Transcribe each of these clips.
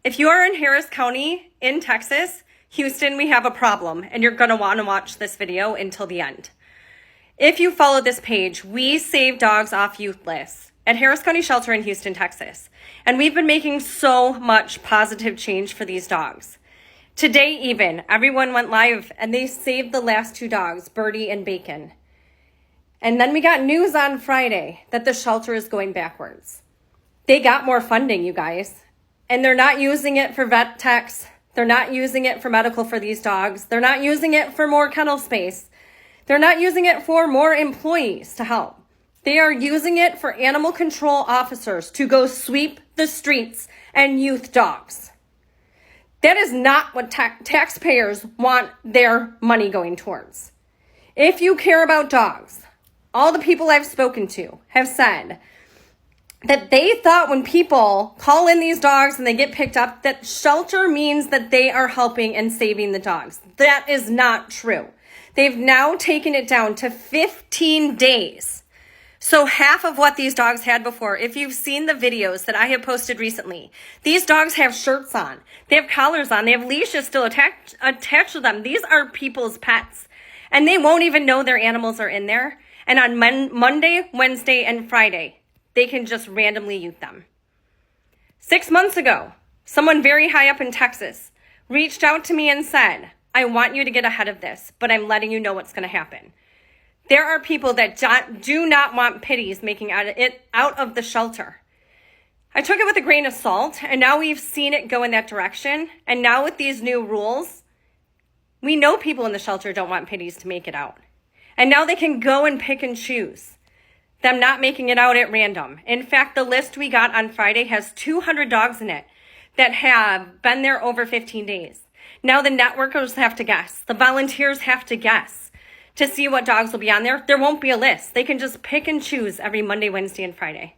If you are in Harris County in Texas, Houston, we have a problem, and you're going to want to watch this video until the end. If you follow this page, we save dogs off youth lists at Harris County Shelter in Houston, Texas. And we've been making so much positive change for these dogs. Today even, everyone went live and they saved the last two dogs, Birdie and Bacon. And then we got news on Friday that the shelter is going backwards. They got more funding, you guys. And they're not using it for vet techs. They're not using it for medical for these dogs. They're not using it for more kennel space. They're not using it for more employees to help. They are using it for animal control officers to go sweep the streets and youth dogs. That is not what taxpayers want their money going towards. If you care about dogs, all the people I've spoken to have said that they thought when people call in these dogs and they get picked up, that shelter means that they are helping and saving the dogs. That is not true. They've now taken it down to 15 days. So half of what these dogs had before, if you've seen the videos that I have posted recently, these dogs have shirts on. They have collars on. They have leashes still attached to them. These are people's pets. And they won't even know their animals are in there. And on Monday, Wednesday, and Friday, they can just randomly youth them. 6 months ago, someone very high up in Texas reached out to me and said, I want you to get ahead of this, but I'm letting you know what's going to happen. There are people that do not want pitties making out of the shelter. I took it with a grain of salt, and now we've seen it go in that direction. And now with these new rules, we know people in the shelter don't want pitties to make it out. And now they can go and pick and choose them not making it out at random. In fact, the list we got on Friday has 200 dogs in it that have been there over 15 days. Now the networkers have to guess. The volunteers have to guess to see what dogs will be on there. There won't be a list. They can just pick and choose every Monday, Wednesday, and Friday.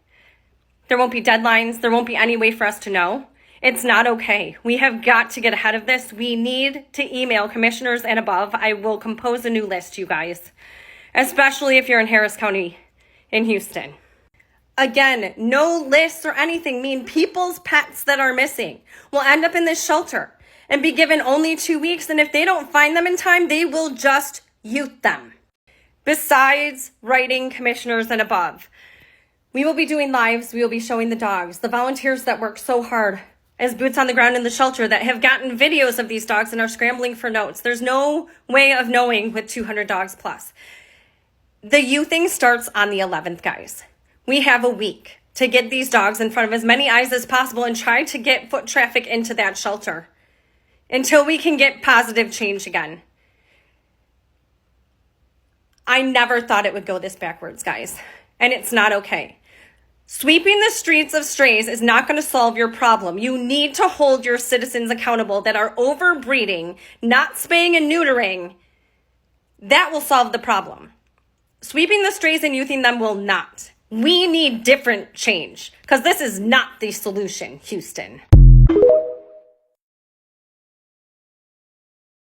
There won't be deadlines. There won't be any way for us to know. It's not okay. We have got to get ahead of this. We need to email commissioners and above. I will compose a new list, you guys, especially if you're in Harris County in Houston. Again, no lists or anything mean people's pets that are missing will end up in this shelter and be given only 2 weeks. And if they don't find them in time, they will just youth them. Besides writing commissioners and above, we will be doing lives. We will be showing the dogs, the volunteers that work so hard as boots on the ground in the shelter that have gotten videos of these dogs and are scrambling for notes. There's no way of knowing with 200 dogs plus. The youthing starts on the 11th, guys. We have a week to get these dogs in front of as many eyes as possible and try to get foot traffic into that shelter until we can get positive change again. I never thought it would go this backwards, guys, and it's not okay. Sweeping the streets of strays is not going to solve your problem. You need to hold your citizens accountable that are overbreeding, not spaying and neutering. That will solve the problem. Sweeping the strays and youthing them will not. We need different change because this is not the solution, Houston.